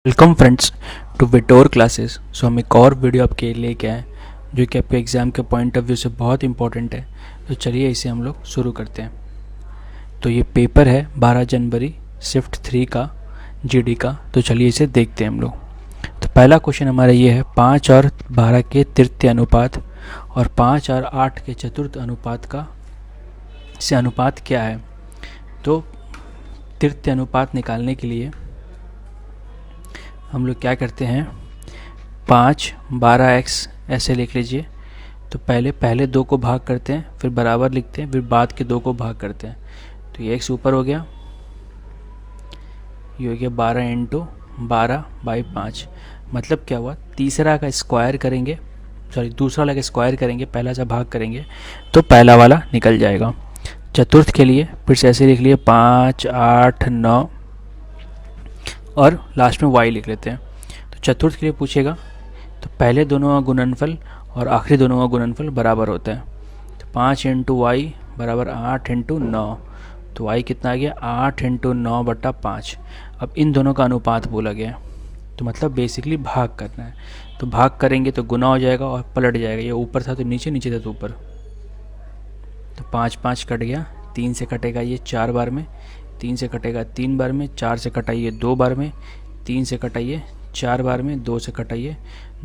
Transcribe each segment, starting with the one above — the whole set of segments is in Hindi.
Welcome friends to Vitor classes. So हम एक और वीडियो आपके लिए लेके आए जो कि आपके एग्ज़ाम के पॉइंट ऑफ व्यू से बहुत इंपॉर्टेंट है। तो चलिए इसे हम लोग शुरू करते हैं। तो ये पेपर है 12 जनवरी शिफ्ट 3 का जीडी का। तो चलिए इसे देखते हैं हम लोग। तो पहला क्वेश्चन हमारा ये है 5 और 12 के तृतीय अनुपात और 5 और 8 के चतुर्थ अनुपात का से अनुपात क्या है। तो तृतीय अनुपात निकालने के लिए हम लोग क्या करते हैं, 5 12x ऐसे लिख लीजिए। तो पहले दो को भाग करते हैं, फिर बराबर लिखते हैं, फिर बाद के दो को भाग करते हैं। तो ये x ऊपर हो गया, ये हो गया 12 इंटू 12/5। मतलब क्या हुआ, तीसरा का स्क्वायर करेंगे, दूसरा वाला का स्क्वायर करेंगे, पहला से भाग करेंगे तो पहला वाला निकल जाएगा। चतुर्थ के लिए फिर से ऐसे लिख लिए 5 8 9 और लास्ट में y लिख लेते हैं। तो चतुर्थ के लिए पूछेगा तो पहले दोनों का गुणनफल और आखिरी दोनों का गुणनफल बराबर होता है। तो 5 इंटू वाई बराबर 8 इंटू 9। तो y कितना आ गया, 8 इंटू 9/5। अब इन दोनों का अनुपात बोला गया, तो मतलब बेसिकली भाग करना है। तो भाग करेंगे तो गुना हो जाएगा और पलट जाएगा, ये ऊपर था तो नीचे, नीचे था तो ऊपर। तो 5 5 कट गया, 3 से कटेगा ये 4 बार में, 3 से कटेगा 3 बार में, 4 से कटाइए 2 बार में, 3 से कटाइए 4 बार में, 2 से कटाइए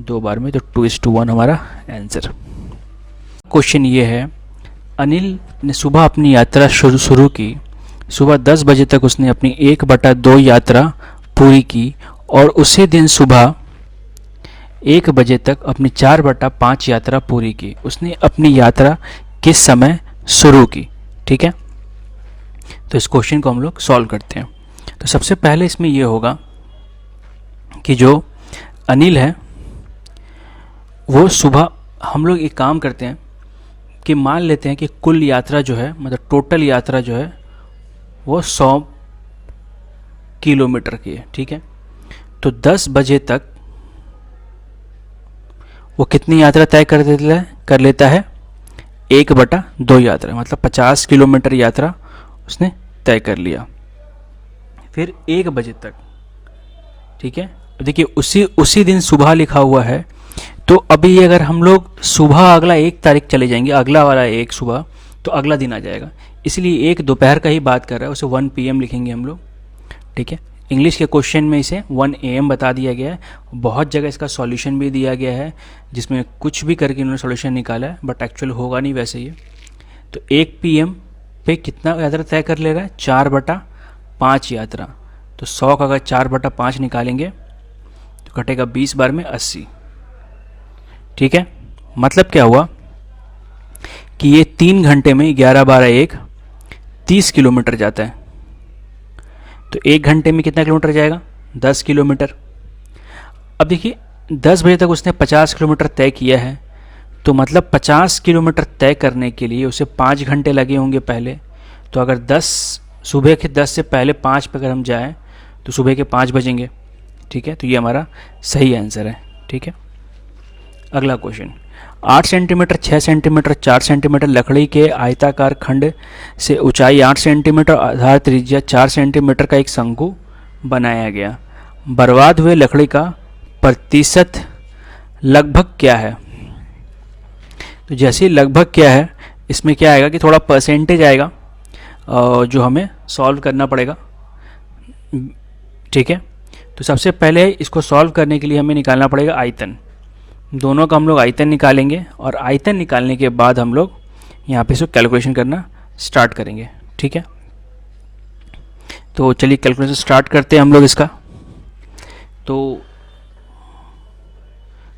2 बार में। तो 2:1 हमारा आंसर। क्वेश्चन ये है, अनिल ने सुबह अपनी यात्रा शुरू की। सुबह 10 बजे तक उसने अपनी 1/2 यात्रा पूरी की और उसी दिन सुबह 1 बजे तक अपनी 4/5 यात्रा पूरी की। उसने अपनी यात्रा किस समय शुरू की। ठीक है, तो इस क्वेश्चन को हम लोग सॉल्व करते हैं। तो सबसे पहले इसमें यह होगा कि जो अनिल है वो सुबह, हम लोग एक काम करते हैं कि मान लेते हैं कि कुल यात्रा जो है, मतलब टोटल यात्रा जो है वो 100 किलोमीटर की है। ठीक है, तो 10 बजे तक वो कितनी यात्रा तय कर लेता है 1/2 यात्रा, मतलब 50 किलोमीटर यात्रा उसने तय कर लिया। फिर 1 बजे तक, ठीक है, देखिए उसी दिन सुबह लिखा हुआ है। तो अभी अगर हम लोग सुबह अगला 1 तारीख चले जाएंगे, अगला वाला 1 सुबह, तो अगला दिन आ जाएगा। इसलिए 1 दोपहर का ही बात कर रहा है, उसे 1 PM लिखेंगे हम लोग। ठीक है, इंग्लिश के क्वेश्चन में इसे 1 AM बता दिया गया है। बहुत जगह इसका सॉल्यूशन भी दिया गया है जिसमें कुछ भी करके इन्होंने सॉल्यूशन निकाला है, बट एक्चुअल होगा नहीं वैसे ये। तो 1 PM पे कितना यात्रा तय कर ले रहा है, 4/5 यात्रा। तो 100 का अगर 4/5 निकालेंगे तो कटेगा 20 बार में 80। ठीक है, मतलब क्या हुआ कि ये 3 घंटे में 11 12 1 30 किलोमीटर जाता है। तो 1 घंटे में कितना किलोमीटर जाएगा, 10 किलोमीटर। अब देखिए 10 बजे तक उसने 50 किलोमीटर तय किया है, तो मतलब 50 किलोमीटर तय करने के लिए उसे 5 घंटे लगे होंगे पहले। तो अगर 10 सुबह के 10 से पहले 5 पर अगर हम जाएं तो सुबह के 5 बजेंगे। ठीक है, तो ये हमारा सही आंसर है। ठीक है, अगला क्वेश्चन, 8 सेंटीमीटर 6 सेंटीमीटर 4 सेंटीमीटर लकड़ी के आयताकार खंड से ऊंचाई 8 सेंटीमीटर आधार त्रिज्या 4 सेंटीमीटर का एक शंकु बनाया गया। बर्बाद हुए लकड़ी का प्रतिशत लगभग क्या है। तो जैसे लगभग क्या है, इसमें क्या आएगा कि थोड़ा परसेंटेज आएगा जो हमें सॉल्व करना पड़ेगा। ठीक है, तो सबसे पहले इसको सॉल्व करने के लिए हमें निकालना पड़ेगा आयतन। दोनों का हम लोग आयतन निकालेंगे और आयतन निकालने के बाद हम लोग यहाँ पे इसको कैलकुलेशन करना स्टार्ट करेंगे। ठीक है, तो चलिए कैलकुलेशन स्टार्ट करते हैं हम लोग इसका। तो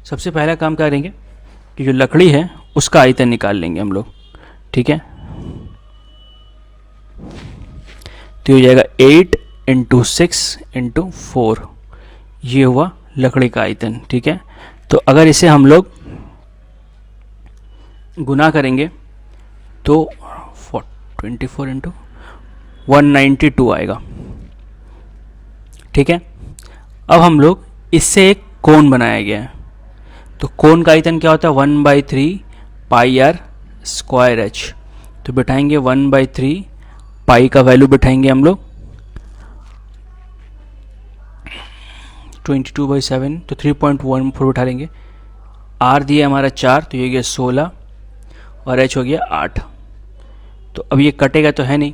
सबसे पहला काम करेंगे कि जो लकड़ी है उसका आयतन निकाल लेंगे हम लोग। ठीक है, तो हो जाएगा 8 × 6 × 4, ये हुआ लकड़ी का आयतन। ठीक है, तो अगर इसे हम लोग गुना करेंगे तो 24 × 192 आएगा। ठीक है, अब हम लोग इससे एक कोण बनाया गया है। तो कोण का आयतन क्या होता है, 1/3 πr²h। तो बिठाएंगे 1/3 पाई का वैल्यू बिठाएंगे हम लोग 22/7 तो 3.14 उठा लेंगे। आर दिया हमारा 4 तो ये गया 16 और एच हो गया 8। तो अब ये कटेगा तो है नहीं,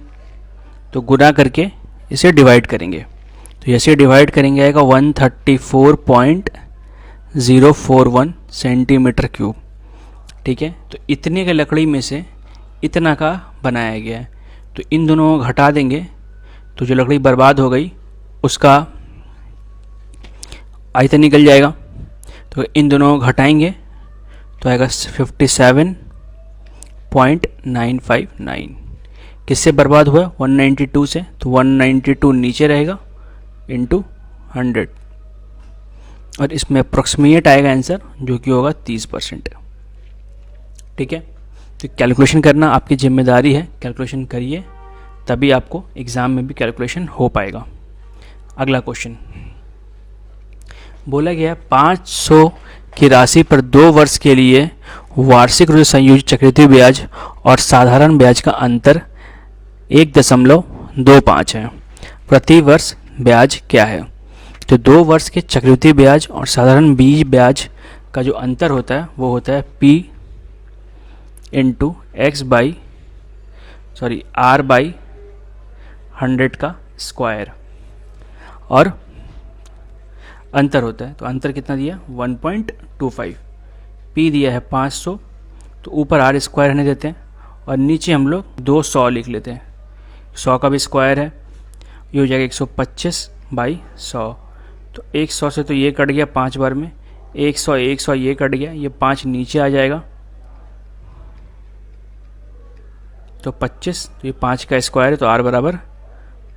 तो गुना करके इसे डिवाइड करेंगे। तो जैसे डिवाइड करेंगे आएगा 134.041 सेंटीमीटर क्यूब। ठीक है, तो इतने के लकड़ी में से इतना का बनाया गया है, तो इन दोनों को घटा देंगे तो जो लकड़ी बर्बाद हो गई उसका आयतन निकल जाएगा। तो इन दोनों को घटाएंगे तो आएगा 57.959। किससे बर्बाद हुआ? 192 से, तो 192 नीचे रहेगा इंटू 100 और इसमें अप्रोक्सीमेट आएगा आंसर जो कि होगा 30%। ठीक है, तो कैलकुलेशन करना आपकी जिम्मेदारी है, कैलकुलेशन करिए तभी आपको एग्ज़ाम में भी कैलकुलेशन हो पाएगा। अगला क्वेश्चन बोला गया 500 की राशि पर 2 वर्ष के लिए वार्षिक रूप से संयोजित चक्रवृद्धि ब्याज और साधारण ब्याज का अंतर 1.25 है। प्रति वर्ष ब्याज क्या है? तो 2 वर्ष के चक्रवृद्धि ब्याज और साधारण बीज ब्याज का जो अंतर होता है वो होता है P इंटू R/100 का स्क्वायर और अंतर होता है। तो अंतर कितना दिया? 1.25। P दिया है 500 तो ऊपर R स्क्वायर रहने देते हैं और नीचे हम लोग 200 लिख लेते हैं। 100 का भी स्क्वायर है, ये हो जाएगा 125/100। तो 100 से तो ये कट गया 5 बार में, 100 ये कट गया, ये 5 नीचे आ जाएगा तो 25, तो ये 5 का स्क्वायर है तो R बराबर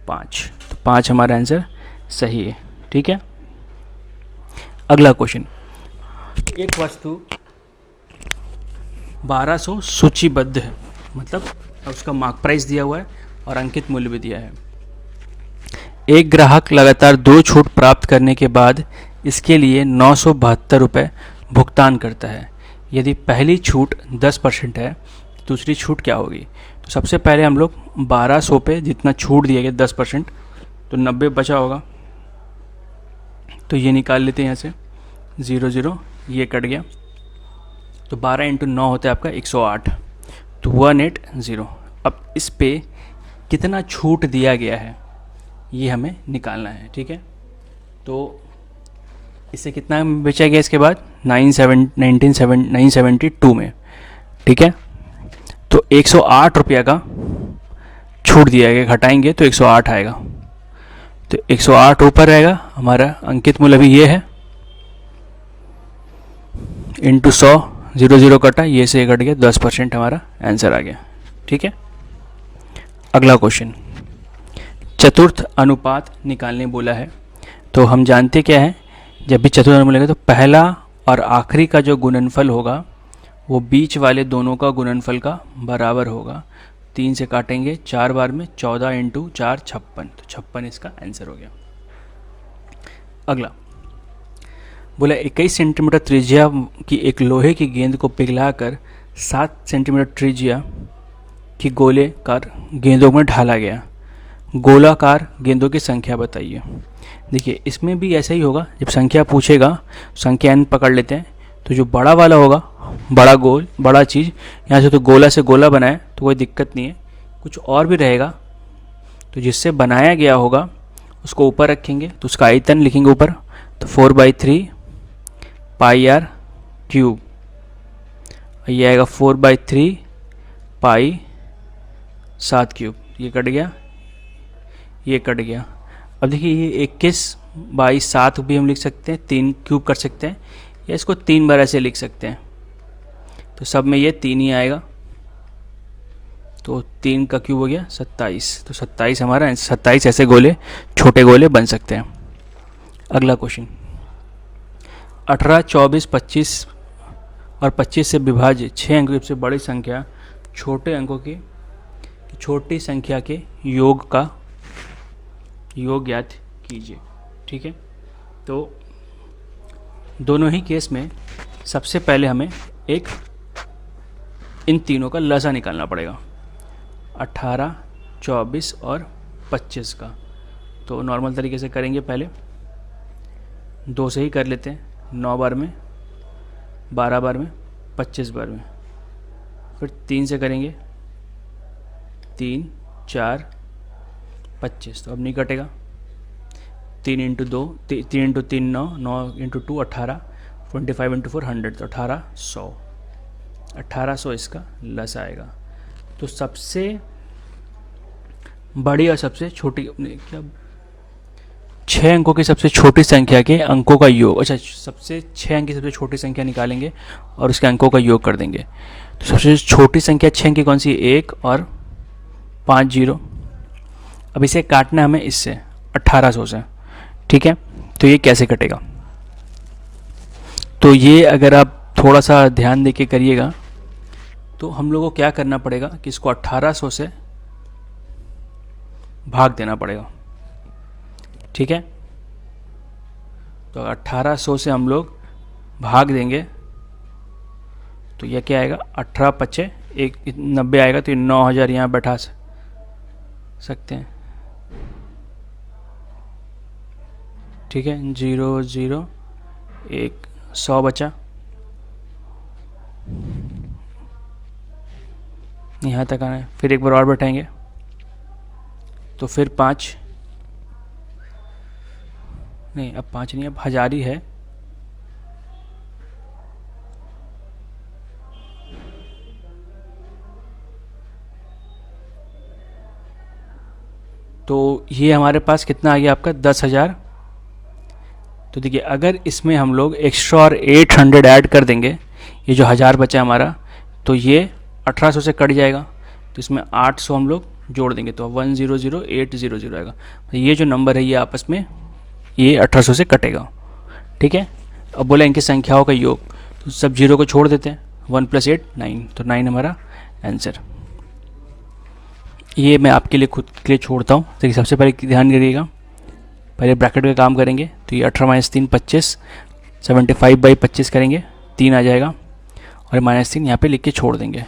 5, तो 5 हमारा आंसर सही है। ठीक है, अगला क्वेश्चन, एक वस्तु 1200 सूचीबद्ध है, मतलब उसका मार्क प्राइस दिया हुआ है और अंकित मूल्य भी दिया है। एक ग्राहक लगातार 2 छूट प्राप्त करने के बाद इसके लिए 972 रुपये भुगतान करता है। यदि पहली छूट 10% है तो दूसरी छूट क्या होगी? तो सबसे पहले हम लोग 1200 पे जितना छूट दिया गया 10% तो 90 बचा होगा, तो ये निकाल लेते हैं यहाँ से, 0 ये कट गया, तो 12 × 9 होता है आपका 108, तो 180। अब इस पे कितना छूट दिया गया है ये हमें निकालना है। ठीक है, तो इससे कितना बेचा गया इसके बाद 972 में। ठीक है, तो 108 रुपया का छूट दिया गया, घटाएंगे तो 108 आएगा, तो 108 ऊपर रहेगा, हमारा अंकित मूल्य भी ये है इंटू 100, 0 कटा, ये से कट गया, 10% हमारा आंसर आ गया। ठीक है, अगला क्वेश्चन, चतुर्थ अनुपात निकालने बोला है। तो हम जानते क्या है, जब भी चतुर्थ अनुपात मिलेगा तो पहला और आखिरी का जो गुणनफल होगा वो बीच वाले दोनों का गुणनफल का बराबर होगा। 3 से काटेंगे 4 बार में, 14 × 4 56, तो 56 इसका आंसर हो गया। अगला बोला 21 सेंटीमीटर त्रिज्या की एक लोहे की गेंद को पिघलाकर 7 सेंटीमीटर त्रिज्या की गोलेकार गेंदों में ढाला गया। गोलाकार गेंदों की संख्या बताइए। देखिए इसमें भी ऐसा ही होगा, जब संख्या पूछेगा संख्या n पकड़ लेते हैं, तो जो बड़ा वाला होगा, बड़ा गोल, बड़ा चीज़, यहाँ से तो गोला से गोला बनाए तो कोई दिक्कत नहीं है, कुछ और भी रहेगा तो जिससे बनाया गया होगा उसको ऊपर रखेंगे, तो उसका आयतन लिखेंगे ऊपर, तो 4/3 πr क्यूब, ये आएगा 4/3 पाई 7 क्यूब, ये कट गया, ये कट गया। अब देखिए ये 21/7 भी हम लिख सकते हैं, 3 क्यूब कर सकते हैं, या इसको 3 बार ऐसे लिख सकते हैं, तो सब में ये 3 ही आएगा, तो 3 का क्यूब हो गया 27, तो 27 हमारा 27 ऐसे गोले, छोटे गोले बन सकते हैं। अगला क्वेश्चन, 18, 24, 25 और 25 से विभाजित 6 अंकों से बड़ी संख्या छोटे अंकों की छोटी संख्या के योग का योग ज्ञात कीजिए। ठीक है, तो दोनों ही केस में सबसे पहले हमें एक इन तीनों का लसा निकालना पड़ेगा, 18, 24 और 25 का। तो नॉर्मल तरीके से करेंगे, पहले 2 से ही कर लेते हैं, 9 बार में, 12 बार में, 25 बार में। फिर 3 से करेंगे, 3, 4, 25, तो अब नहीं कटेगा। 3 इंटू 2, 3 इंटू 3 9, 9 इंटू 2 18, 25 इंटू 4 100, तो 1800, 1800 इसका लस आएगा। तो सबसे बड़ी और सबसे छोटी, क्या 6 अंकों की सबसे छोटी संख्या के अंकों का योग, अच्छा सबसे 6 अंक की सबसे छोटी संख्या निकालेंगे और उसके अंकों का योग कर देंगे। तो सबसे छोटी संख्या 6 अंक की कौन सी, 1 और 5 जीरो। अब इसे काटना हमें इससे 1800 से, ठीक है। तो ये कैसे कटेगा, तो ये अगर आप थोड़ा सा ध्यान दे के करिएगा तो हम लोगों को क्या करना पड़ेगा कि इसको 1800 से भाग देना पड़ेगा, ठीक है। तो 1800 से हम लोग भाग देंगे तो यह क्या आएगा, 18 पच्चे 90 आएगा। तो ये 9000 यहाँ बैठा सकते हैं, ठीक है। 0 0 1 100 बचा, यहाँ तक आना है। फिर एक बार और बैठाएंगे तो फिर 5 नहीं, अब 5 नहीं, अब 1000 ही है। तो ये हमारे पास कितना आ गया आपका, 10,000। तो देखिए अगर इसमें हम लोग एक्स्ट्रा और 800 ऐड कर देंगे, ये जो 1000 बचा हमारा, तो ये 1800 से कट जाएगा। तो इसमें 800 हम लोग जोड़ देंगे तो 100800 आएगा। तो ये जो नंबर है ये आपस में ये 1800 से कटेगा, ठीक है। अब बोला इनकी संख्याओं का योग, तो सब जीरो को छोड़ देते हैं। 1 + 8 9, तो 9 हमारा आंसर। ये मैं आपके लिए खुद के लिए छोड़ता हूँ। देखिए सबसे पहले ध्यान करिएगा, पहले ब्रैकेट का काम करेंगे तो ये 18 - 3 25, 75/25 करेंगे, 3 आ जाएगा और -3 यहाँ पे लिख के छोड़ देंगे।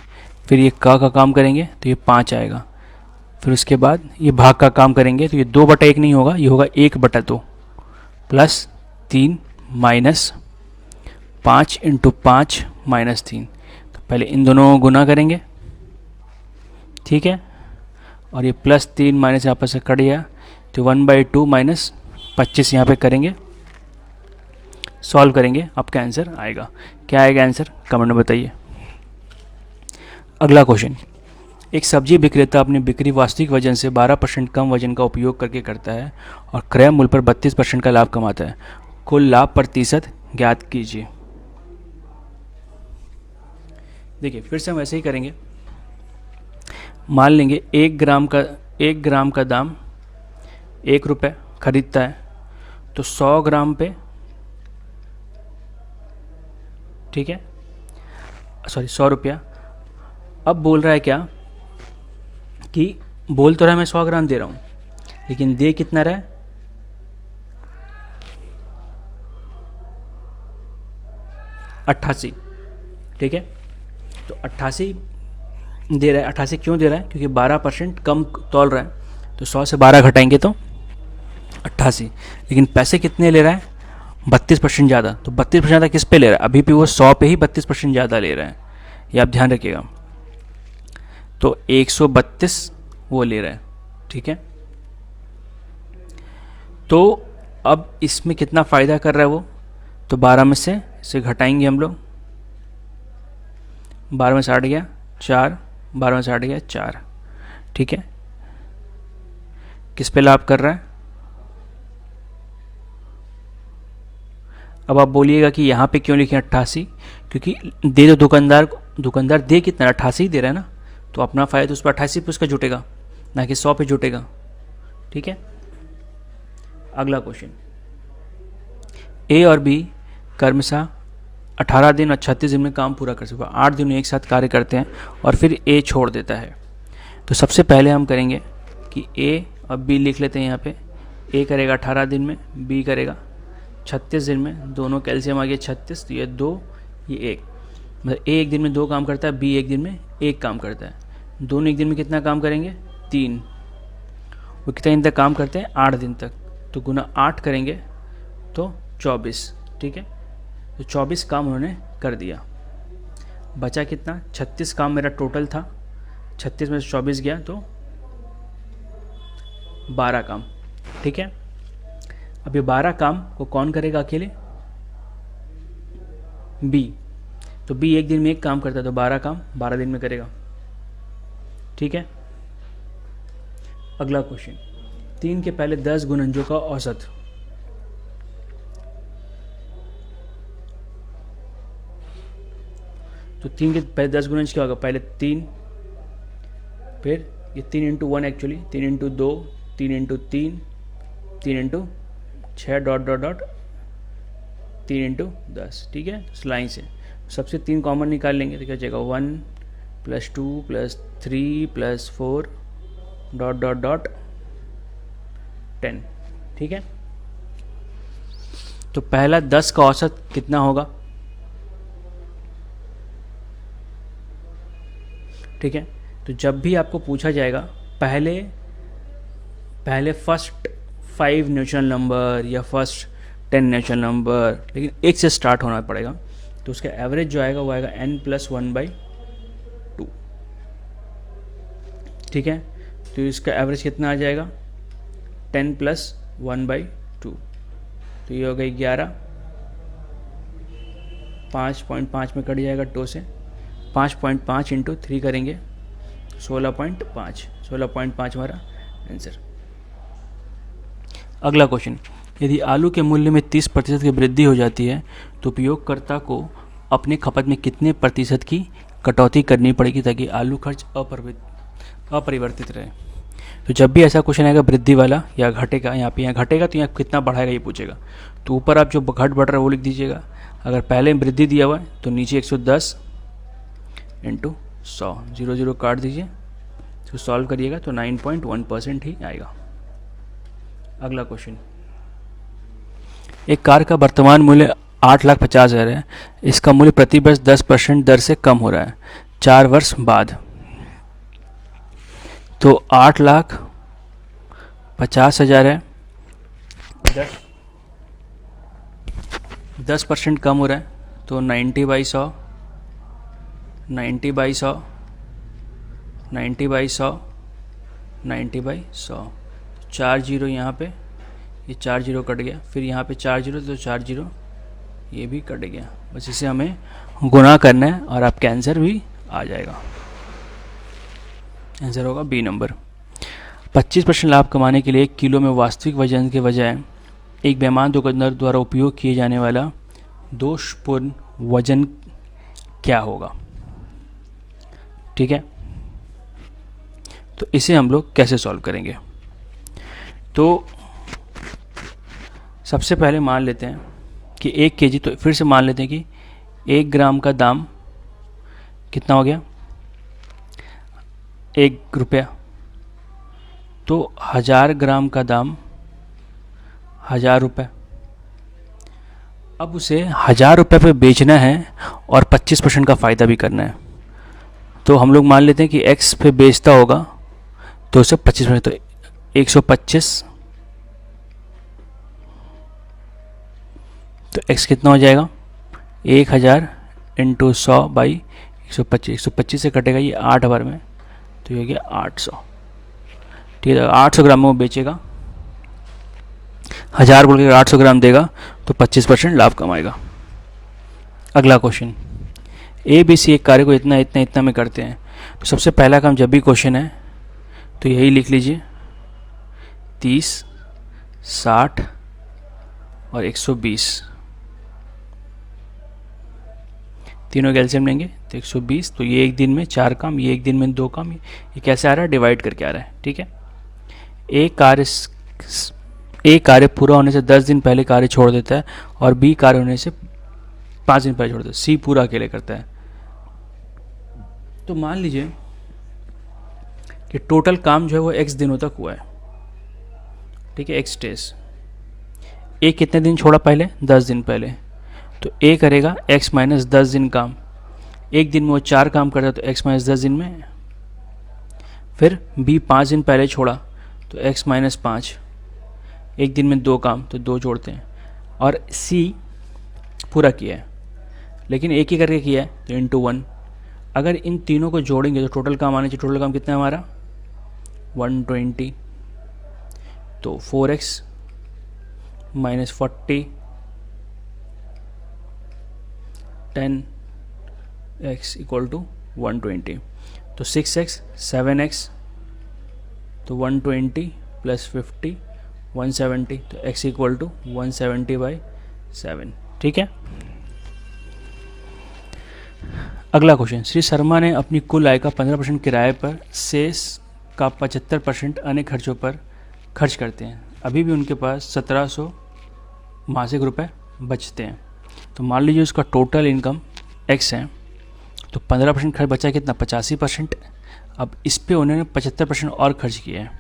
फिर ये का काम करेंगे तो ये 5 आएगा। फिर उसके बाद ये भाग का काम करेंगे तो ये 2/1 नहीं होगा, ये होगा 1/2 + 3 - 5 × 5 - 3। तो पहले इन दोनों को गुना करेंगे, ठीक है। और ये +3 माइनस यहाँ पर से कट गया तो 1/2 - 25 यहाँ पे करेंगे, सॉल्व करेंगे, आपका आंसर आएगा। क्या आएगा आंसर, कमेंट में बताइए। अगला क्वेश्चन, एक सब्जी विक्रेता अपनी बिक्री वास्तविक वजन से 12% कम वजन का उपयोग करके करता है और क्रय मूल्य पर 32% का लाभ कमाता है। कुल लाभ प्रतिशत ज्ञात कीजिए। देखिए फिर से हम ऐसे ही करेंगे। मान लेंगे 1 ग्राम का दाम 1 रुपये खरीदता है, तो 100 ग्राम पे, ठीक है, सॉरी 100 रुपया। अब बोल रहा है क्या कि बोल तो रहा है मैं 100 ग्राम दे रहा हूँ, लेकिन दे कितना रहा है, 88, ठीक है। तो 88 दे रहा है। 88 क्यों दे रहा है, क्योंकि 12% कम तौल रहा है, तो 100 से 12 घटाएंगे तो 88। लेकिन पैसे कितने ले रहा है, 32% ज़्यादा। तो 32% ज़्यादा किस पे ले रहा है, अभी भी वो 100 पे ही 32% ज़्यादा ले रहा है, ये आप ध्यान रखिएगा। तो 132 वो ले रहा है, ठीक है। तो अब इसमें कितना फ़ायदा कर रहा है वो, तो 12 में से इसे घटाएंगे हम लोग, 12 में से 8 गया 4, 12 में से 8 गया 4, ठीक है। किस पे लाभ कर रहा है, अब आप बोलिएगा कि यहाँ पे क्यों लिखे 88, क्योंकि दे दो दुकानदार दे कितना, 88 दे रहा है ना, तो अपना फ़ायदा तो उस पर 88 पे उसका जुटेगा, ना कि 100 पे जुटेगा, ठीक है। अगला क्वेश्चन, ए और बी क्रमशः 18 दिन और 36 दिन में काम पूरा कर सकते, 8 दिन एक साथ कार्य करते हैं और फिर ए छोड़ देता है। तो सबसे पहले हम करेंगे कि ए और बी लिख लेते हैं यहाँ पे। ए करेगा 18 दिन में, बी करेगा 36 दिन में, दोनों कैल्शियम आ गया 36, तो ये 2 ये 1, मतलब ए एक दिन में 2 काम करता है, बी एक दिन में 1 काम करता है। दोनों एक दिन में कितना काम करेंगे, 3। वो कितने दिन तक काम करते हैं, 8 दिन तक। तो गुना 8 करेंगे तो 24, ठीक है। तो 24 काम उन्होंने कर दिया, बचा कितना, 36 काम मेरा टोटल था, 36 में से 24 गया तो 12 काम, ठीक है। अब ये 12 काम को कौन करेगा अकेले, बी। तो बी एक दिन में एक काम करता है, तो 12 काम 12 दिन में करेगा, ठीक है। अगला क्वेश्चन, 3 के पहले 10 गुणनजों का औसत। तो 3 के पहले 10 गुणनज क्या होगा, पहले 3, फिर ये 3 into 1 actually, 3 into 2, 3 into 3, 3 into 6 dot dot dot 3 into 10, ठीक है। इस लाइन से सबसे 3 कॉमन निकाल लेंगे तो क्या जाएगा, 1 + 2 + 3 + 4 डॉट डॉट डॉट 10, ठीक है। तो पहला 10 का औसत कितना होगा, ठीक है। तो जब भी आपको पूछा जाएगा पहले फर्स्ट 5 नेचुरल नंबर या फर्स्ट 10 नेचुरल नंबर, लेकिन 1 से स्टार्ट होना पड़ेगा, तो उसका एवरेज जो आएगा वो आएगा n+1/2, ठीक है। तो इसका एवरेज कितना आ जाएगा, 10 + 1/2, तो ये हो गई 11, 5.5 में कट जाएगा 2 से, 5.5 इंटू 3 करेंगे 16.5 हमारा आंसर। अगला क्वेश्चन, यदि आलू के मूल्य में 30% की वृद्धि हो जाती है तो उपयोगकर्ता को अपने खपत में कितने प्रतिशत की कटौती करनी पड़ेगी ताकि आलू खर्च अपरिवर्तित रहे। तो जब भी ऐसा क्वेश्चन आएगा वृद्धि वाला या घटेगा, यहाँ घटेगा तो यहाँ कितना बढ़ाएगा ये पूछेगा, तो ऊपर आप जो घट बढ़ रहा है वो लिख दीजिएगा। अगर पहले वृद्धि दिया हुआ है तो नीचे 110 इंटू 100, 0 0 काट दीजिए, तो सॉल्व करिएगा तो 9.1% ही आएगा। अगला क्वेश्चन, एक कार का वर्तमान मूल्य 8,50,000 है, इसका मूल्य प्रति वर्ष 10% दर से कम हो रहा है 4 वर्ष बाद। तो 8,50,000 है, 10% कम हो रहा है तो 90/100, 90/100, 90/100, 90/100, 4 जीरो यहाँ पे, ये 4 जीरो कट गया, फिर यहाँ पे 4 जीरो, तो 4 जीरो ये भी कट गया। बस इसे हमें गुना करना है और आपका आंसर भी आ जाएगा। आंसर होगा बी नंबर। 25% लाभ कमाने के लिए 1 किलो में वास्तविक वजन के बजाय एक बेईमान दुकानदार द्वारा उपयोग किए जाने वाला दोषपूर्ण वजन क्या होगा, ठीक है। तो इसे हम लोग कैसे सॉल्व करेंगे, तो सबसे पहले मान लेते हैं कि 1 केजी, तो फिर से मान लेते हैं कि 1 ग्राम का दाम कितना हो गया, 1 रुपया, तो 1000 ग्राम का दाम 1000 रुपये। अब उसे 1000 रुपये पे बेचना है और 25% का फ़ायदा भी करना है, तो हम लोग मान लेते हैं कि x पे बेचता होगा तो उसे 25%, तो 125, तो x कितना हो जाएगा, 1000 इंटू 100/125, 125 से कटेगा ये 8 बार में, तो ये हो गया 800, ठीक है। 800 ग्राम में वो बेचेगा, 1000 बोल के 800 ग्राम देगा तो 25% लाभ कमाएगा। अगला क्वेश्चन, ए बी सी एक कार्य को इतना इतना इतना में करते हैं, तो सबसे पहला काम जब भी क्वेश्चन है तो यही लिख लीजिए, 30, 60 और 120, तीनों का एलसीएम लेंगे तो 120, तो ये एक दिन में 4 काम, ये एक दिन में 2 काम, ये कैसे आ रहा है, डिवाइड करके आ रहा है, ठीक है। ए कार्य पूरा होने से 10 दिन पहले कार्य छोड़ देता है और बी कार्य होने से 5 दिन पहले छोड़ देता है, सी पूरा अकेले करता है। तो मान लीजिए कि टोटल काम जो है वो x दिनों तक हुआ है, ठीक है, x डेज। ए कितने दिन छोड़ा पहले, 10 दिन पहले, तो ए करेगा x माइनस 10 दिन काम, एक दिन में वो 4 काम करता है तो x माइनस 10 दिन में। फिर बी 5 दिन पहले छोड़ा तो x माइनस 5, एक दिन में 2 काम तो 2 जोड़ते हैं। और सी पूरा किया है, लेकिन एक ही करके किया है तो इंटू 1। अगर इन तीनों को जोड़ेंगे तो टोटल काम आना चाहिए। टोटल काम कितना है हमारा 120, तो 4x minus 40 10x equal to 120, तो 6x 7x, तो 120 प्लस 50 170, तो x इक्वल टू 170/7। ठीक है। अगला क्वेश्चन, श्री शर्मा ने अपनी कुल आय का 15% किराए पर, शेष का 75% अन्य खर्चों पर खर्च करते हैं। अभी भी उनके पास 1700 मासिक रुपए बचते हैं। तो मान लीजिए उसका टोटल इनकम x है, तो 15% खर्च बचा कितना 85%। अब इस पे उन्होंने 75% और खर्च किया है।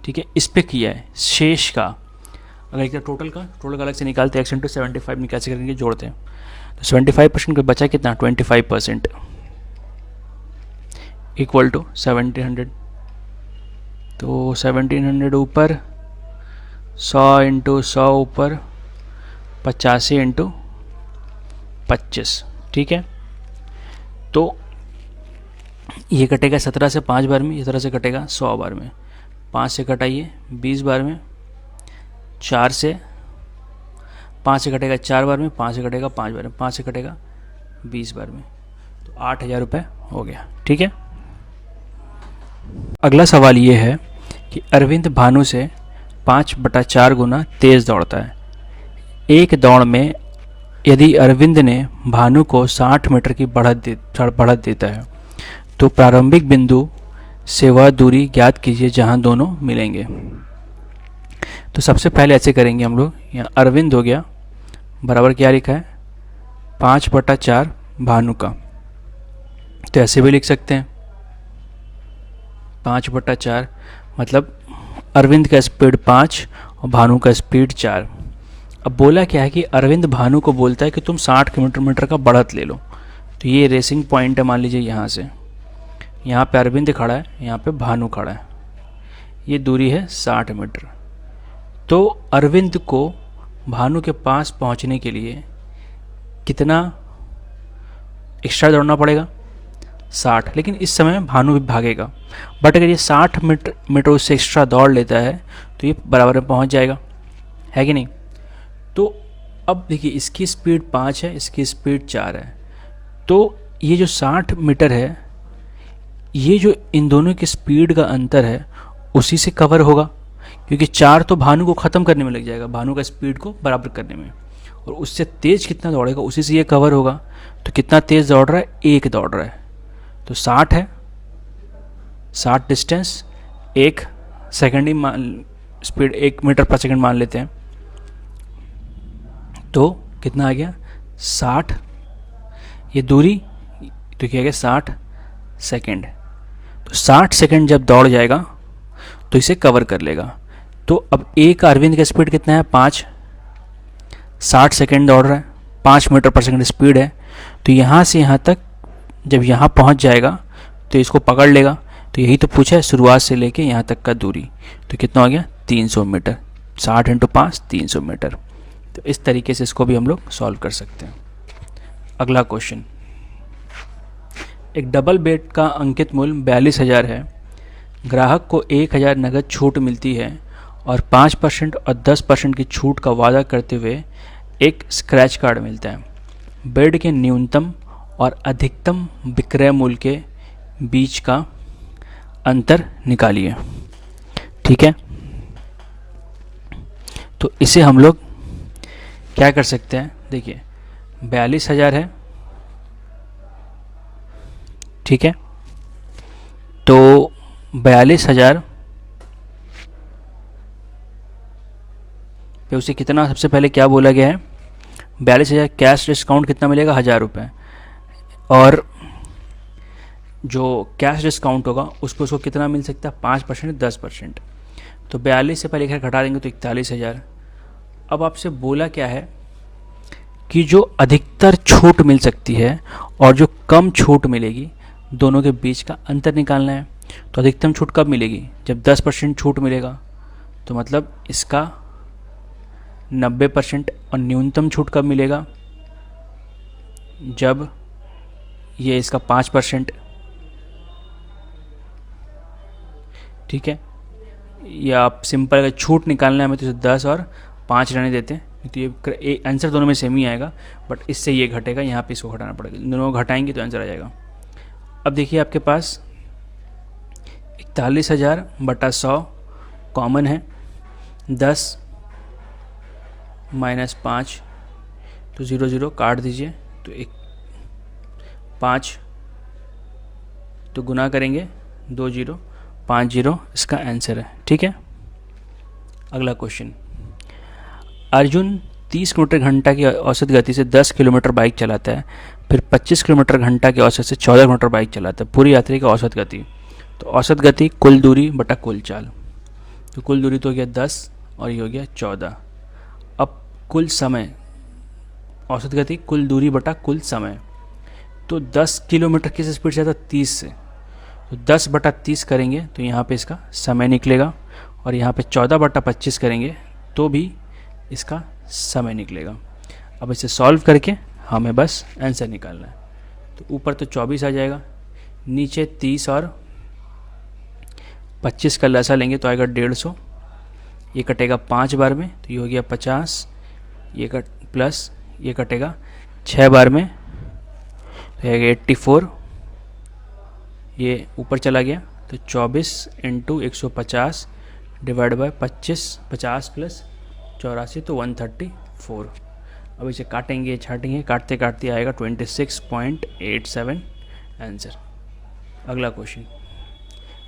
ठीक है, इस पे किया है शेष का। अगर एक टोटल का अलग से निकालते हैं, x इंटू 75 में कैसे करेंगे, जोड़ते हैं, तो 75% का बचा कितना 25% इक्वल टू 1700। तो 1700 ऊपर 100 इंटू 100 ऊपर 85 इंटू 25। ठीक है, तो ये कटेगा 17 से 5 बार में, इस तरह से कटेगा 100 बार में, 5 से कटाइए 20 बार में, 4 से 5 से कटेगा 4 बार में, 5 से कटेगा 5 बार में, 5 से कटेगा 20 बार में, तो 8000 रुपये हो गया। ठीक है। अगला सवाल ये है कि अरविंद भानु से 5/4 गुना तेज़ दौड़ता है। एक दौड़ में यदि अरविंद ने भानु को 60 मीटर की बढ़त देता है, तो प्रारंभिक बिंदु से वह दूरी ज्ञात कीजिए जहां दोनों मिलेंगे। तो सबसे पहले ऐसे करेंगे हम लोग, यहाँ अरविंद हो गया बराबर क्या लिखा है 5/4 भानु का, तो ऐसे भी लिख सकते हैं 5/4 मतलब अरविंद का स्पीड 5 और भानु का स्पीड 4। अब बोला क्या है कि अरविंद भानु को बोलता है कि तुम 60 किलोमीटर का बढ़त ले लो। तो ये रेसिंग पॉइंट है, मान लीजिए यहाँ पे अरविंद खड़ा है, यहाँ पे भानु खड़ा है, ये दूरी है 60 मीटर। तो अरविंद को भानु के पास पहुँचने के लिए कितना एक्स्ट्रा दौड़ना पड़ेगा 60, लेकिन इस समय भानु भी भागेगा। बट अगर ये 60 मीटर उससे एक्स्ट्रा दौड़ लेता है तो ये बराबर में पहुँच जाएगा, है कि नहीं। तो अब देखिए इसकी स्पीड 5 है, इसकी स्पीड 4 है, तो ये जो 60 मीटर है, ये जो इन दोनों की स्पीड का अंतर है उसी से कवर होगा, क्योंकि 4 तो भानु को ख़त्म करने में लग जाएगा, भानु का स्पीड को बराबर करने में, और उससे तेज़ कितना दौड़ेगा उसी से ये कवर होगा। तो कितना तेज़ दौड़ रहा है, 1 दौड़ रहा है, तो 60 है, 60 डिस्टेंस 1 सेकेंड ही स्पीड 1 मीटर पर सेकेंड मान लेते हैं, तो कितना आ गया 60, ये दूरी तो क्या गया 60 सेकेंड। तो 60 सेकेंड जब दौड़ जाएगा तो इसे कवर कर लेगा। तो अब एक अरविंद का स्पीड कितना है 5, 60 सेकेंड दौड़ रहा है, 5 मीटर पर सेकेंड स्पीड है, तो यहाँ से यहाँ तक जब यहाँ पहुँच जाएगा तो इसको पकड़ लेगा। तो यही तो पूछा है शुरुआत से लेके यहाँ तक का दूरी, तो कितना हो गया 300 मीटर, 60 इंटू 5 300 मीटर। तो इस तरीके से इसको भी हम लोग सॉल्व कर सकते हैं। अगला क्वेश्चन, एक डबल बेड का अंकित मूल्य 42,000 है। ग्राहक को 1,000 नगद छूट मिलती है और 5% और 10% की छूट का वादा करते हुए एक स्क्रैच कार्ड मिलता है। बेड के न्यूनतम और अधिकतम विक्रय मूल्य के बीच का अंतर निकालिए। ठीक है, तो इसे हम लोग क्या कर सकते हैं, देखिए 42,000 है, ठीक है, तो 42,000 पे उसे कितना, सबसे पहले क्या बोला गया है 42,000 कैश डिस्काउंट कितना मिलेगा 1,000 रुपये, और जो कैश डिस्काउंट होगा उसको उसको कितना मिल सकता है 5% 10%। तो 42 से पहले एक घटा देंगे तो 41,000। अब आपसे बोला क्या है कि जो अधिकतर छूट मिल सकती है और जो कम छूट मिलेगी दोनों के बीच का अंतर निकालना है। तो अधिकतम छूट कब मिलेगी, जब 10% छूट मिलेगा, तो मतलब इसका 90% और न्यूनतम छूट कब मिलेगा? जब ये इसका 5%, ठीक है। या आप सिंपल अगर छूट निकालना है हमें तो 10 और 5 रहने देते हैं, तो ये आंसर दोनों में सेम ही आएगा, बट इससे ये घटेगा, यहाँ पे इसको घटाना पड़ेगा, दोनों को घटाएंगे तो आंसर आ जाएगा। अब देखिए आपके पास 41,000 बटा 100 कॉमन है, 10 माइनस 5 तो 0 0 काट दीजिए, तो 5 तो गुना करेंगे 2 0 5 0 इसका आंसर है, ठीक है। अगला क्वेश्चन, अर्जुन 30 किलोमीटर घंटा की औसत गति से 10 किलोमीटर बाइक चलाता है, फिर 25 किलोमीटर घंटा की औसत से 14 किलोमीटर बाइक चलाता है, पूरी यात्रा की औसत गति। तो औसत गति कुल दूरी बटा कुल चाल, तो कुल दूरी तो हो गया 10 और ये हो गया 14। अब कुल समय, औसत गति कुल दूरी बटा कुल समय, तो 10 किलोमीटर किस स्पीड से आता है? 30 से, तो 10 बटा 30 करेंगे तो यहाँ पे इसका समय निकलेगा, और यहाँ पे 14 बटा 25 करेंगे तो भी इसका समय निकलेगा। अब इसे सॉल्व करके हमें बस आंसर निकालना है। तो ऊपर तो 24 आ जाएगा, नीचे 30 और 25 का लसा लेंगे तो आएगा 150, ये कटेगा 5 बार में तो ये हो गया 50, ये कट प्लस ये कटेगा 6 बार में तो आएगा 84, ये ऊपर चला गया तो 24 इंटू 150 डिवाइड बाय 25, 50 प्लस 84 तो 134। अब इसे काटेंगे छाटेंगे, काटते काटते आएगा 26.87 आंसर। अगला क्वेश्चन,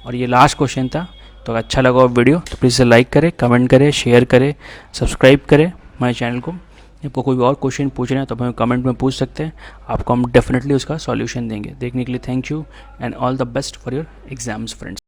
और ये लास्ट क्वेश्चन था। तो अगर अच्छा लगा वीडियो तो प्लीज़ इसे लाइक करें, कमेंट करें, शेयर करें, सब्सक्राइब करें हमारे चैनल को। आपको कोई और क्वेश्चन पूछना है तो हमें कमेंट में पूछ सकते हैं, आपको हम डेफिनेटली उसका सॉल्यूशन देंगे। देखने के लिए thank you and all the best for your exams friends.